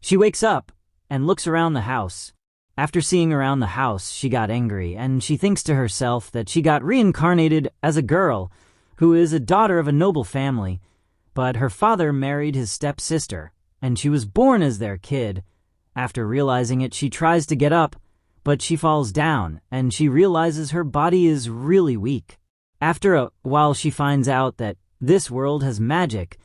She wakes up and looks around the house. After seeing around the house, she got angry, and she thinks to herself that she got reincarnated as a girl who is a daughter of a noble family, but her father married his stepsister, and she was born as their kid. After realizing it, she tries to get up, but she falls down, and she realizes her body is really weak. After a while, she finds out that this world has magic,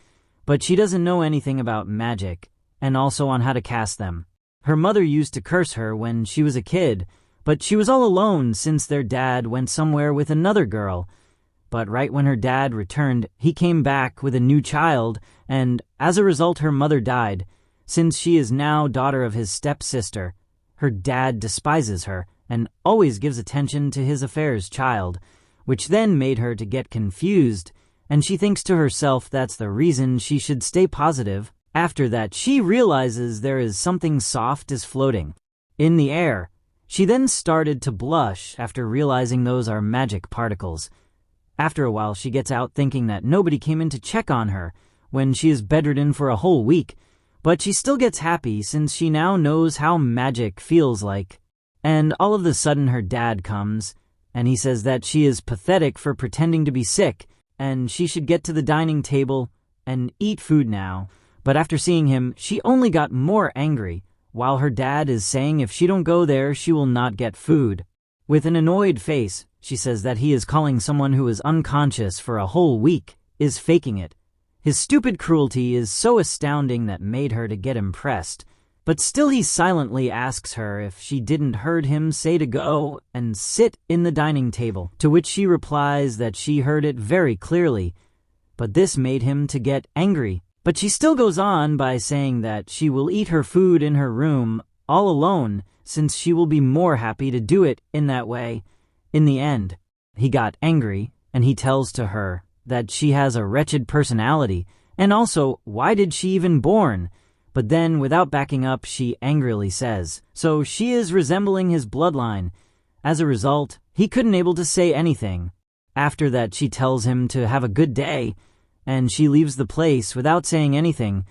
but she doesn't know anything about magic, and also on how to cast them. Her mother used to curse her when she was a kid, but she was all alone since their dad went somewhere with another girl. But right when her dad returned, he came back with a new child, and as a result her mother died. Since she is now daughter of his stepsister, her dad despises her and always gives attention to his affairs child, which then made her to get confused, and she thinks to herself that's the reason she should stay positive. After that, she realizes there is something soft is floating in the air. She then started to blush after realizing those are magic particles. After a while, she gets out thinking that nobody came in to check on her when she is bedridden for a whole week, but she still gets happy since she now knows how magic feels like. And all of a sudden her dad comes, and he says that she is pathetic for pretending to be sick, and she should get to the dining table and eat food now. But after seeing him, she only got more angry, while her dad is saying if she don't go there, she will not get food. With an annoyed face, she says that he is calling someone who is unconscious for a whole week, is faking it. His stupid cruelty is so astounding that made her to get impressed, but still he silently asks her if she didn't heard him say to go and sit in the dining table, to which she replies that she heard it very clearly, but this made him to get angry. But she still goes on by saying that she will eat her food in her room all alone, since she will be more happy to do it in that way. In the end, he got angry, and he tells to her that she has a wretched personality, and also, why did she even born? But then, without backing up, she angrily says, so she is resembling his bloodline. As a result, he couldn't able to say anything. After that, she tells him to have a good day, and she leaves the place without saying anything.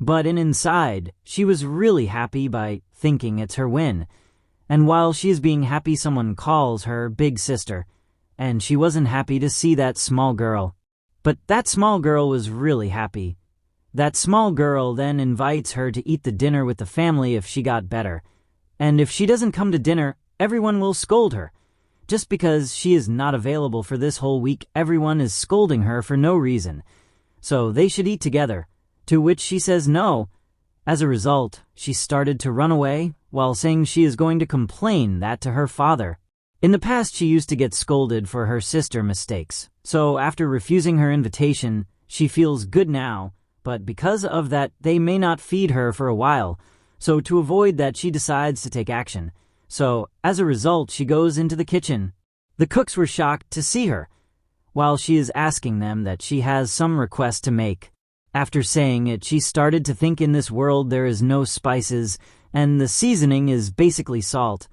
But inside, she was really happy by thinking it's her win. And while she is being happy, someone calls her big sister, and she wasn't happy to see that small girl. But that small girl was really happy. That small girl then invites her to eat the dinner with the family if she got better. And if she doesn't come to dinner, everyone will scold her. Just because she is not available for this whole week, everyone is scolding her for no reason. So they should eat together, to which she says no. As a result, she started to run away while saying she is going to complain that to her father. In the past, she used to get scolded for her sister mistakes. So after refusing her invitation, she feels good now, but because of that, they may not feed her for a while. So to avoid that, she decides to take action. So, as a result, she goes into the kitchen. The cooks were shocked to see her, while she is asking them that she has some request to make. After saying it, she started to think in this world there is no spices, and the seasoning is basically salt.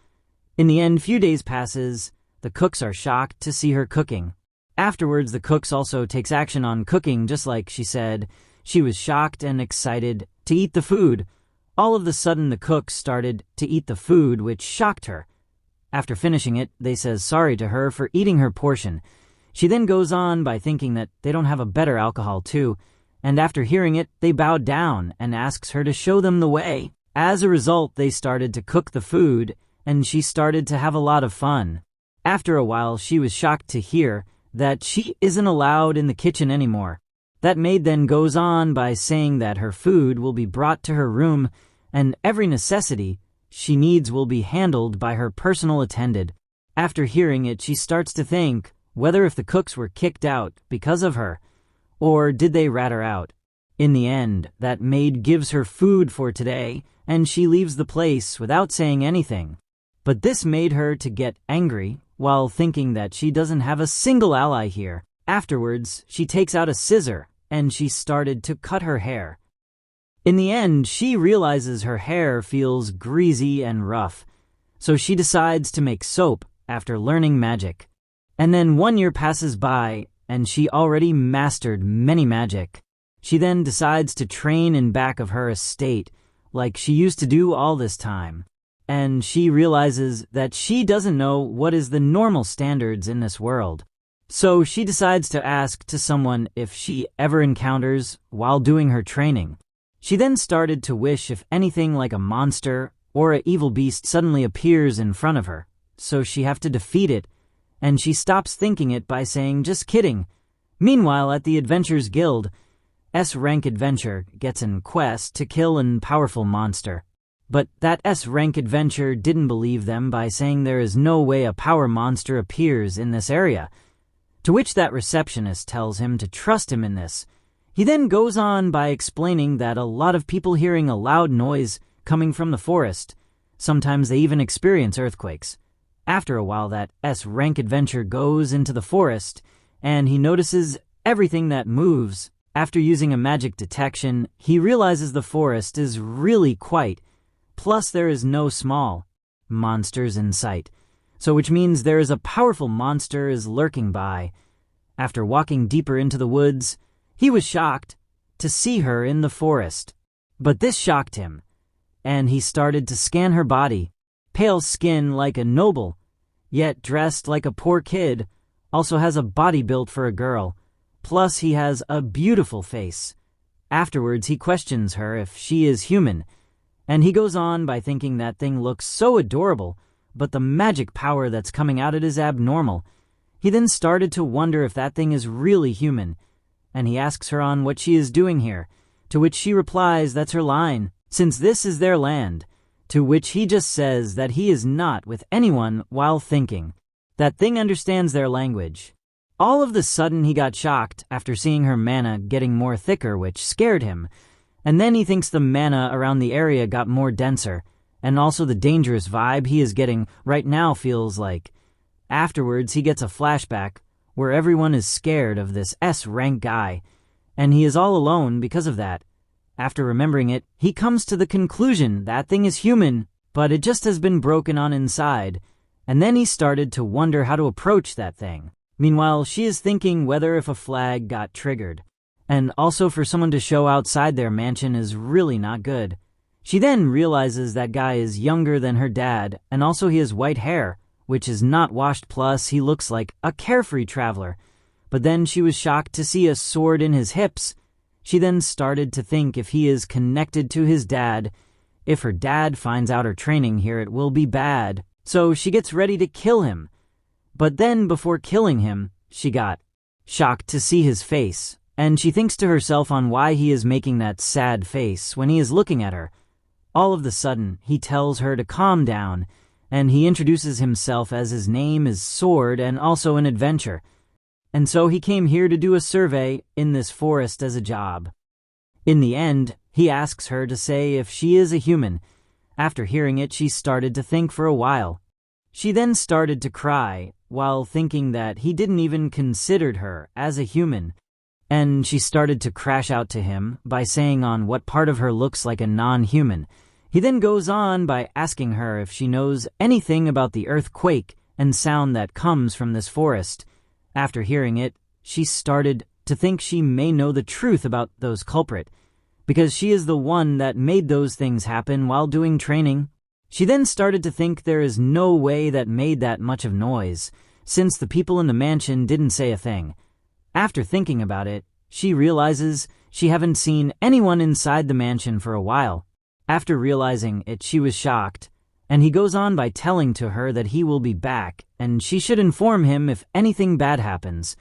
In the end, few days passes, the cooks are shocked to see her cooking. Afterwards, the cooks also takes action on cooking, just like she said. She was shocked and excited to eat the food. All of a sudden, the cooks started to eat the food, which shocked her. After finishing it, they says sorry to her for eating her portion. She then goes on by thinking that they don't have a better alcohol too, and after hearing it, they bowed down and asks her to show them the way. As a result, they started to cook the food, and she started to have a lot of fun. After a while, she was shocked to hear that she isn't allowed in the kitchen anymore. That maid then goes on by saying that her food will be brought to her room, and every necessity she needs will be handled by her personal attendant. After hearing it, she starts to think whether if the cooks were kicked out because of her, or did they rat her out. In the end, that maid gives her food for today, and she leaves the place without saying anything. But this made her to get angry, while thinking that she doesn't have a single ally here. Afterwards, she takes out a scissor, and she started to cut her hair. In the end, she realizes her hair feels greasy and rough, so she decides to make soap after learning magic. And then 1 year passes by, and she already mastered many magic. She then decides to train in back of her estate, like she used to do all this time. And she realizes that she doesn't know what is the normal standards in this world. So she decides to ask to someone if she ever encounters while doing her training. She then started to wish if anything like a monster or an evil beast suddenly appears in front of her, so she have to defeat it, and she stops thinking it by saying, "Just kidding." Meanwhile, at the Adventures Guild, S-rank adventure gets in quest to kill an powerful monster. But that S-rank adventure didn't believe them by saying there is no way a power monster appears in this area, to which that receptionist tells him to trust him in this. He then goes on by explaining that a lot of people hearing a loud noise coming from the forest, sometimes they even experience earthquakes. After a while, that S-rank adventure goes into the forest, and he notices everything that moves. After using a magic detection, he realizes the forest is really quiet, plus there is no small monsters in sight, so which means there is a powerful monster is lurking by. After walking deeper into the woods, he was shocked to see her in the forest. But this shocked him, and he started to scan her body. Pale skin like a noble, yet dressed like a poor kid, also has a body built for a girl, plus he has a beautiful face. Afterwards, he questions her if she is human, and he goes on by thinking that thing looks so adorable, but the magic power that's coming out of it is abnormal. He then started to wonder if that thing is really human, and he asks her on what she is doing here, to which she replies that's her line, since this is their land, to which he just says that he is not with anyone while thinking. That thing understands their language. All of the sudden he got shocked after seeing her mana getting more thicker, which scared him, and then he thinks the mana around the area got more denser, and also the dangerous vibe he is getting right now feels like. Afterwards, he gets a flashback where everyone is scared of this S-rank guy, and he is all alone because of that. After remembering it, he comes to the conclusion that thing is human, but it just has been broken on inside, and then he started to wonder how to approach that thing. Meanwhile, she is thinking whether if a flag got triggered, and also for someone to show outside their mansion is really not good. She then realizes that guy is younger than her dad, and also he has white hair, which is not washed, plus he looks like a carefree traveler. But then she was shocked to see a sword in his hips. She then started to think if he is connected to his dad. If her dad finds out her training here, it will be bad. So she gets ready to kill him. But then before killing him, she got shocked to see his face, and she thinks to herself on why he is making that sad face when he is looking at her. All of a sudden, he tells her to calm down, and he introduces himself as his name is Sword and also an adventure. And so he came here to do a survey in this forest as a job. In the end, he asks her to say if she is a human. After hearing it, she started to think for a while. She then started to cry while thinking that he didn't even consider her as a human. And she started to crash out to him by saying on what part of her looks like a non-human. He then goes on by asking her if she knows anything about the earthquake and sound that comes from this forest. After hearing it, she started to think she may know the truth about those culprit, because she is the one that made those things happen while doing training. She then started to think there is no way that made that much of noise, since the people in the mansion didn't say a thing. After thinking about it, she realizes she haven't seen anyone inside the mansion for a while. After realizing it, she was shocked, and he goes on by telling to her that he will be back, and she should inform him if anything bad happens.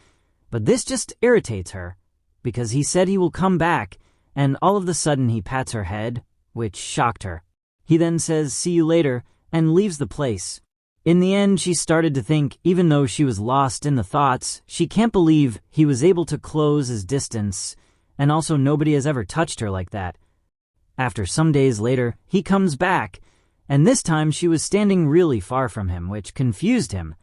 But this just irritates her, because he said he will come back, and all of a sudden he pats her head, which shocked her. He then says, "See you later," and leaves the place. In the end, she started to think, even though she was lost in the thoughts, she can't believe he was able to close his distance, and also nobody has ever touched her like that. After some days later, he comes back, and this time she was standing really far from him, which confused him.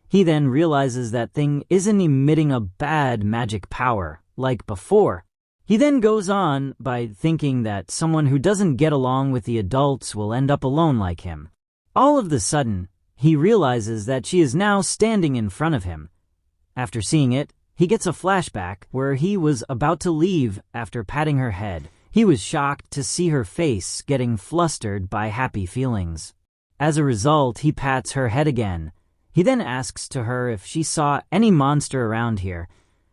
He then realizes that thing isn't emitting a bad magic power, like before. He then goes on by thinking that someone who doesn't get along with the adults will end up alone like him. All of a sudden, he realizes that she is now standing in front of him. After seeing it, he gets a flashback where he was about to leave after patting her head. He was shocked to see her face getting flustered by happy feelings. As a result, he pats her head again. He then asks to her if she saw any monster around here,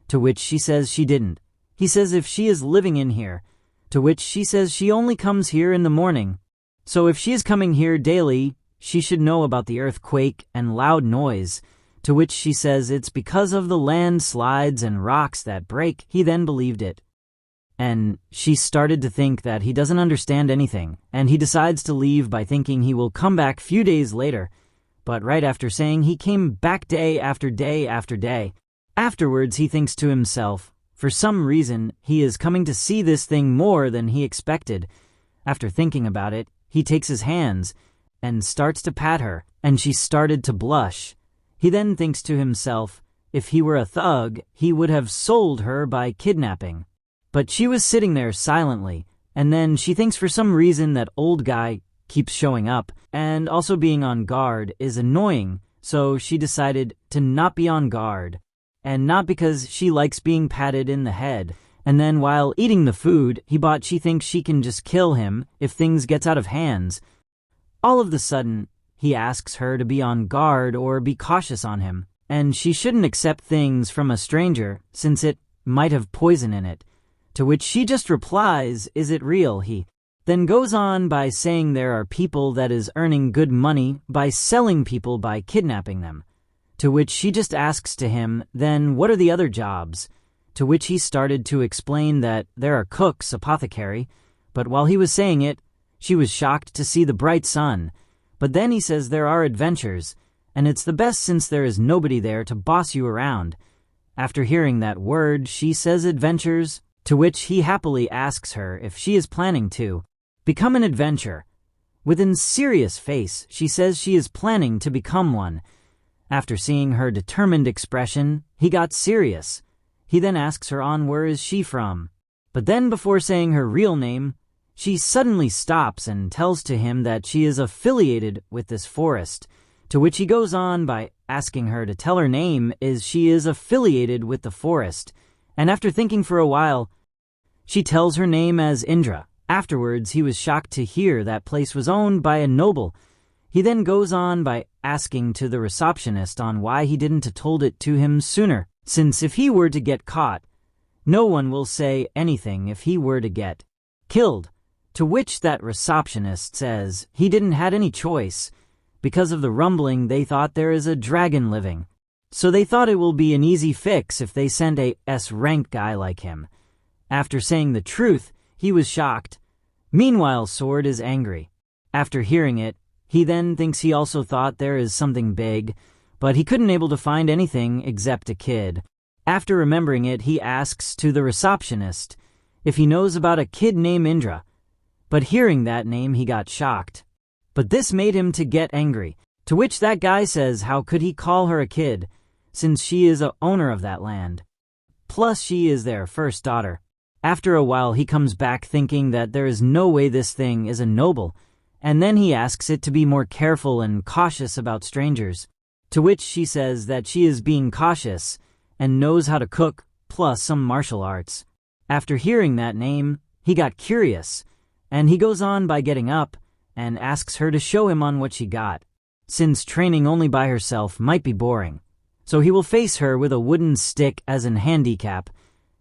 to which she says she didn't. He says if she is living in here, to which she says she only comes here in the morning. So if she is coming here daily, she should know about the earthquake and loud noise, to which she says it's because of the landslides and rocks that break. He then believed it. And she started to think that he doesn't understand anything, and he decides to leave by thinking he will come back few days later, but right after saying he came back day after day after day. Afterwards, he thinks to himself, for some reason, he is coming to see this thing more than he expected. After thinking about it, he takes his hands and starts to pat her, and she started to blush. He then thinks to himself, if he were a thug, he would have sold her by kidnapping. But she was sitting there silently, and then she thinks for some reason that old guy keeps showing up, and also being on guard is annoying, so she decided to not be on guard. And not because she likes being patted in the head. And then while eating the food she thinks she can just kill him if things gets out of hands. All of the sudden, he asks her to be on guard or be cautious on him, and she shouldn't accept things from a stranger since it might have poison in it. To which she just replies, is it real? He then goes on by saying there are people that is earning good money by selling people by kidnapping them. To which she just asks to him, then what are the other jobs? To which he started to explain that there are cooks, apothecary, but while he was saying it, she was shocked to see the bright sun. But then he says there are adventures, and it's the best since there is nobody there to boss you around. After hearing that word, she says adventures, to which he happily asks her if she is planning to become an adventurer. With a serious face, she says she is planning to become one. After seeing her determined expression, he got serious. He then asks her on where is she from. But then before saying her real name, she suddenly stops and tells to him that she is affiliated with this forest, to which he goes on by asking her to tell her name is she is affiliated with the forest. And after thinking for a while, she tells her name as Indra. Afterwards, he was shocked to hear that place was owned by a noble. He then goes on by asking to the receptionist on why he didn't have told it to him sooner, since if he were to get caught, no one will say anything if he were to get killed. To which that receptionist says he didn't had any choice. Because of the rumbling, they thought there is a dragon living. So they thought it will be an easy fix if they send a S-rank guy like him. After saying the truth, he was shocked. Meanwhile, Sword is angry. After hearing it, he then thinks he also thought there is something big, but he couldn't able to find anything except a kid. After remembering it, he asks to the receptionist if he knows about a kid named Indra. But hearing that name, he got shocked. But this made him to get angry, to which that guy says how could he call her a kid, since she is a owner of that land. Plus she is their first daughter. After a while he comes back thinking that there is no way this thing is a noble, and then he asks it to be more careful and cautious about strangers, to which she says that she is being cautious and knows how to cook, plus some martial arts. After hearing that name, he got curious, and he goes on by getting up and asks her to show him on what she got, since training only by herself might be boring. So he will face her with a wooden stick as an handicap,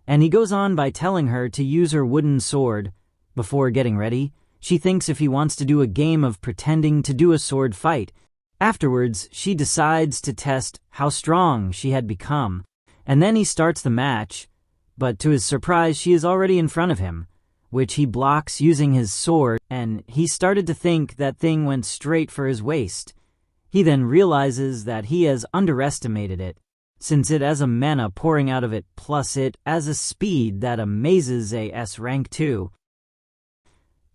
and he goes on by telling her to use her wooden sword. Before getting ready, she thinks if he wants to do a game of pretending to do a sword fight. Afterwards, she decides to test how strong she had become, and then he starts the match, but to his surprise she is already in front of him, which he blocks using his sword, and he started to think that thing went straight for his waist. He then realizes that he has underestimated it, since it has a mana pouring out of it, plus it has a speed that amazes a S rank too.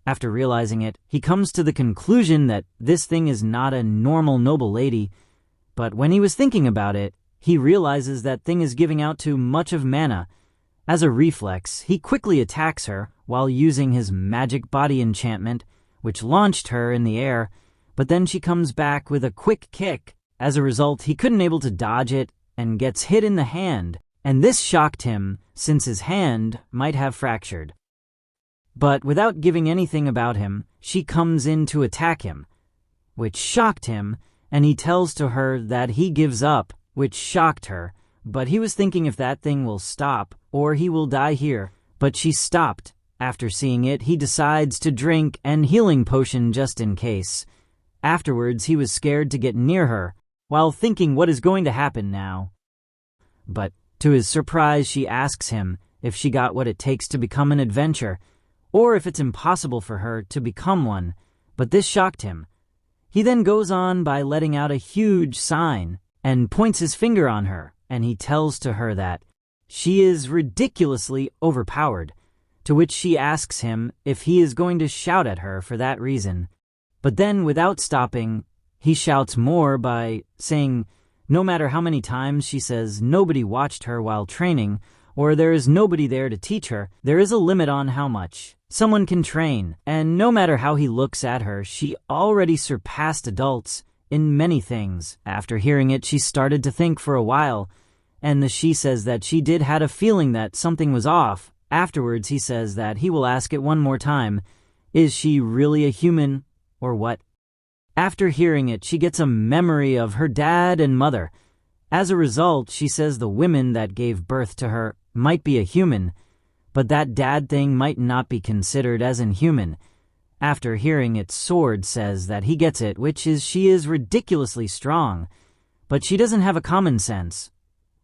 After realizing it, he comes to the conclusion that this thing is not a normal noble lady, but when he was thinking about it, he realizes that thing is giving out too much of mana. As a reflex, he quickly attacks her while using his magic body enchantment, which launched her in the air, but then she comes back with a quick kick. As a result, he couldn't able to dodge it and gets hit in the hand, and this shocked him since his hand might have fractured. But without giving anything about him, she comes in to attack him, which shocked him, and he tells to her that he gives up, which shocked her, but he was thinking if that thing will stop, or he will die here, but she stopped. After seeing it, he decides to drink an healing potion just in case. Afterwards, he was scared to get near her, while thinking what is going to happen now. But to his surprise, she asks him if she got what it takes to become an adventurer, or if it's impossible for her to become one, but this shocked him. He then goes on by letting out a huge sign and points his finger on her, and he tells to her that she is ridiculously overpowered, to which she asks him if he is going to shout at her for that reason. But then, without stopping, he shouts more by saying no matter how many times she says nobody watched her while training, or there is nobody there to teach her, there is a limit on how much someone can train, and no matter how he looks at her, she already surpassed adults in many things. After hearing it, she started to think for a while, and she says that she did had a feeling that something was off. Afterwards, he says that he will ask it one more time, is she really a human, or what? After hearing it, she gets a memory of her dad and mother. As a result, she says the women that gave birth to her might be a human, but that dad thing might not be considered as inhuman. After hearing it, Sword says that he gets it, which is she is ridiculously strong, but she doesn't have a common sense,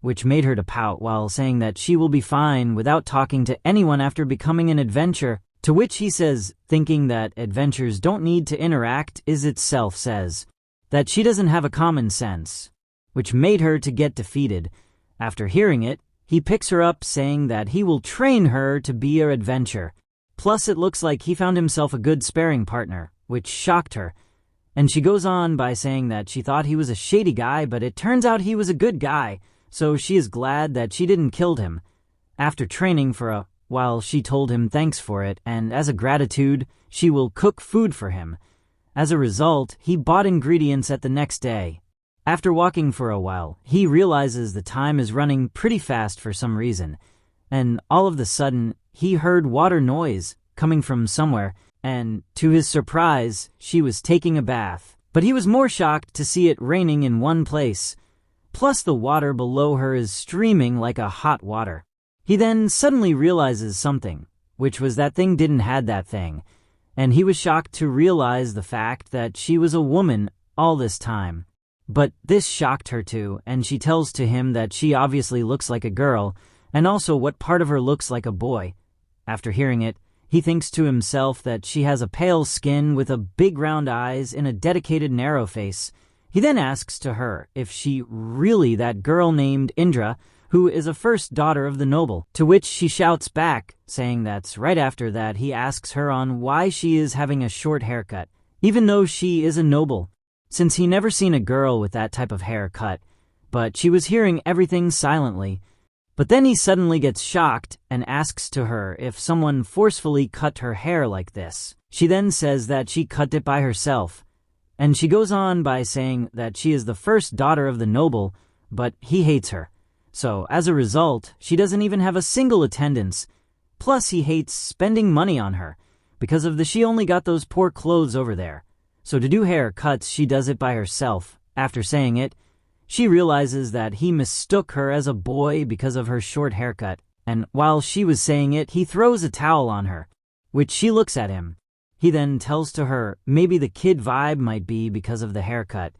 which made her to pout while saying that she will be fine without talking to anyone after becoming an adventurer, to which he says, thinking that adventures don't need to interact is itself says that she doesn't have a common sense, which made her to get defeated. After hearing it, he picks her up saying that he will train her to be her adventurer. Plus it looks like he found himself a good sparring partner, which shocked her. And she goes on by saying that she thought he was a shady guy, but it turns out he was a good guy, so she is glad that she didn't kill him. After training for a while, she told him thanks for it, and as a gratitude, she will cook food for him. As a result, he bought ingredients at the next day. After walking for a while, he realizes the time is running pretty fast for some reason, and all of a sudden, he heard water noise coming from somewhere, and to his surprise, she was taking a bath. But he was more shocked to see it raining in one place. Plus the water below her is streaming like a hot water. He then suddenly realizes something, which was that thing didn't had that thing, and he was shocked to realize the fact that she was a woman all this time. But this shocked her too, and she tells to him that she obviously looks like a girl, and also what part of her looks like a boy. After hearing it, he thinks to himself that she has a pale skin with a big round eyes and a dedicated narrow face. He then asks to her if she really that girl named Indra, who is a first daughter of the noble, to which she shouts back, saying that's right after that he asks her on why she is having a short haircut, even though she is a noble, since he never seen a girl with that type of haircut, but she was hearing everything silently. But then he suddenly gets shocked and asks to her if someone forcefully cut her hair like this. She then says that she cut it by herself, and she goes on by saying that she is the first daughter of the noble, but he hates her. So, as a result, she doesn't even have a single attendance. Plus, he hates spending money on her, because of she only got those poor clothes over there. So to do hair cuts, she does it by herself. After saying it, she realizes that he mistook her as a boy because of her short haircut, and while she was saying it, he throws a towel on her, which she looks at him. He then tells to her maybe the kid vibe might be because of the haircut,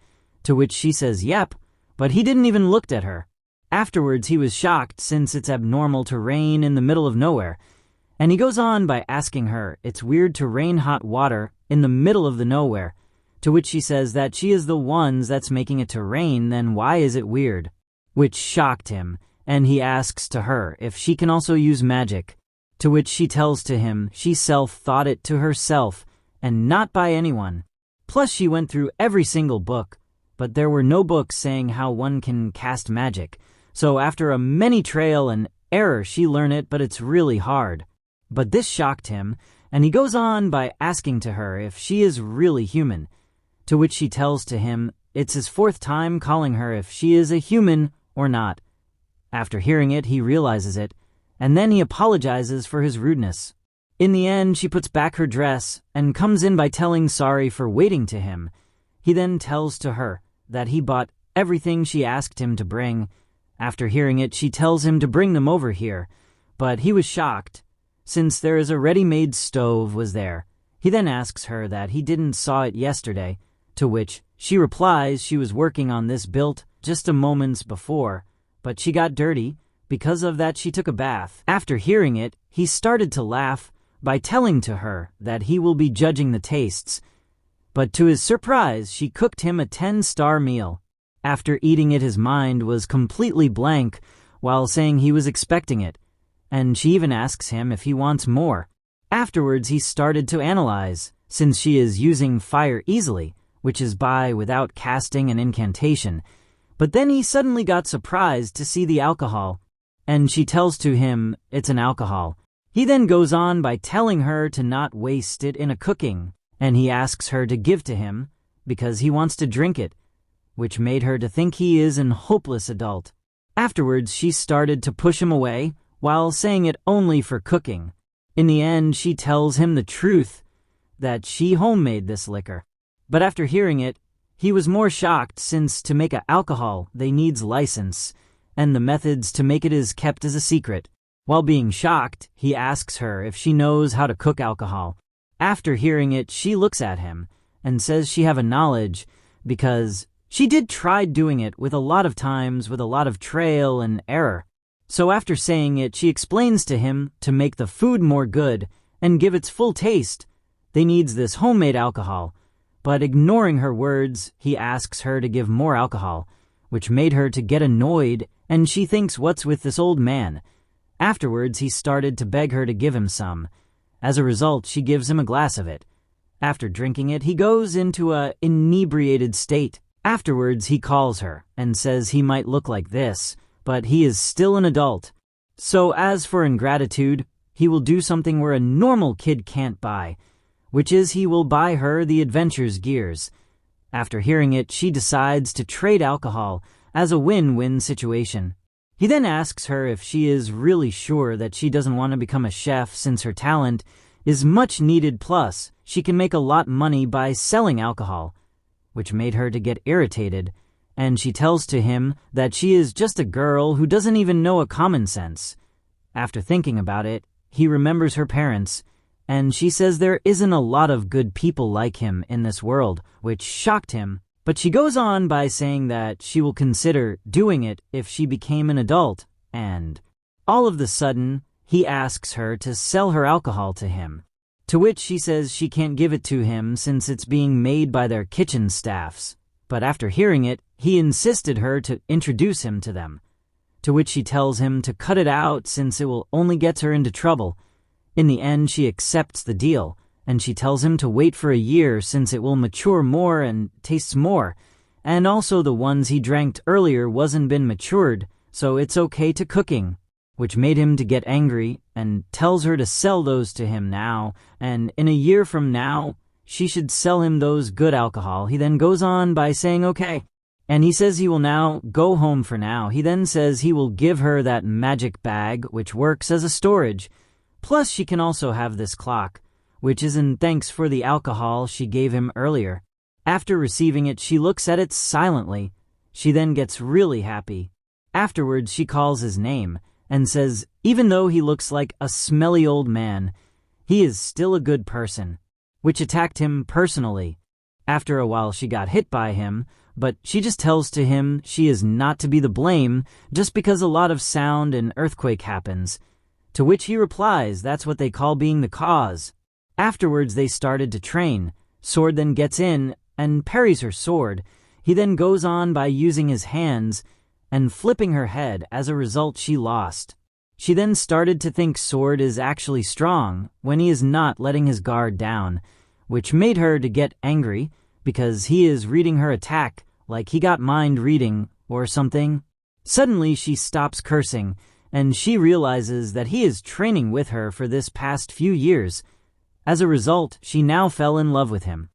to which she says yep, but he didn't even look at her. Afterwards, he was shocked since it's abnormal to rain in the middle of nowhere, and he goes on by asking her it's weird to rain hot water in the middle of the nowhere, to which she says that she is the ones that's making it to rain, then why is it weird? Which shocked him, and he asks to her if she can also use magic, to which she tells to him she self-thought it to herself, and not by anyone. Plus she went through every single book, but there were no books saying how one can cast magic, so after a many trial and error she learned it, but it's really hard. But this shocked him, and he goes on by asking to her if she is really human, to which she tells to him it's his fourth time calling her if she is a human or not. After hearing it, he realizes it, and then he apologizes for his rudeness. In the end, she puts back her dress and comes in by telling sorry for waiting to him. He then tells to her that he bought everything she asked him to bring. After hearing it, she tells him to bring them over here, but he was shocked, since there is a ready-made stove was there. He then asks her that he didn't saw it yesterday, to which she replies she was working on this built just a moments before, but she got dirty. Because of that, she took a bath. After hearing it, he started to laugh by telling to her that he will be judging the tastes, but to his surprise, she cooked him a 10-star meal. After eating it, his mind was completely blank while saying he was expecting it, and she even asks him if he wants more. Afterwards, he started to analyze, since she is using fire easily, which is by without casting an incantation. But then he suddenly got surprised to see the alcohol, and she tells to him it's an alcohol. He then goes on by telling her to not waste it in a cooking, and he asks her to give to him because he wants to drink it, which made her to think he is an hopeless adult. Afterwards, she started to push him away while saying it only for cooking. In the end, she tells him the truth, that she homemade this liquor. But after hearing it, he was more shocked, since to make alcohol they needs license, and the methods to make it is kept as a secret. While being shocked, he asks her if she knows how to cook alcohol. After hearing it, she looks at him and says she have a knowledge because she did try doing it with a lot of times with a lot of trial and error. So after saying it, she explains to him to make the food more good and give its full taste, they needs this homemade alcohol. But ignoring her words, he asks her to give more alcohol, which made her to get annoyed, and she thinks what's with this old man. Afterwards, he started to beg her to give him some. As a result, she gives him a glass of it. After drinking it, he goes into a inebriated state. Afterwards, he calls her and says he might look like this, but he is still an adult. So as for ingratitude, he will do something where a normal kid can't buy, which is he will buy her the adventure's gears. After hearing it, she decides to trade alcohol as a win-win situation. He then asks her if she is really sure that she doesn't want to become a chef, since her talent is much needed, plus she can make a lot money by selling alcohol, which made her to get irritated, and she tells to him that she is just a girl who doesn't even know a common sense. After thinking about it, he remembers her parents, and she says there isn't a lot of good people like him in this world, which shocked him. But she goes on by saying that she will consider doing it if she became an adult, and all of the sudden, he asks her to sell her alcohol to him, to which she says she can't give it to him since it's being made by their kitchen staffs. But after hearing it, he insisted her to introduce him to them, to which she tells him to cut it out since it will only get her into trouble. In the end, she accepts the deal, and she tells him to wait for a year since it will mature more and tastes more, and also the ones he drank earlier wasn't been matured, so it's okay to cooking, which made him to get angry and tells her to sell those to him now, and in a year from now, she should sell him those good alcohol. He then goes on by saying okay, and he says he will now go home for now. He then says he will give her that magic bag, which works as a storage. Plus, she can also have this clock, which is in thanks for the alcohol she gave him earlier. After receiving it, she looks at it silently. She then gets really happy. Afterwards, she calls his name and says, even though he looks like a smelly old man, he is still a good person, which attacked him personally. After a while, she got hit by him, but she just tells to him she is not to be the blame just because a lot of sound and earthquake happens. To which he replies that's what they call being the cause. Afterwards, they started to train. Sword then gets in and parries her sword. He then goes on by using his hands and flipping her head. As a result, she lost. She then started to think Sword is actually strong when he is not letting his guard down, which made her to get angry because he is reading her attack like he got mind reading or something. Suddenly, she stops cursing, and she realizes that he is training with her for this past few years. As a result, she now fell in love with him.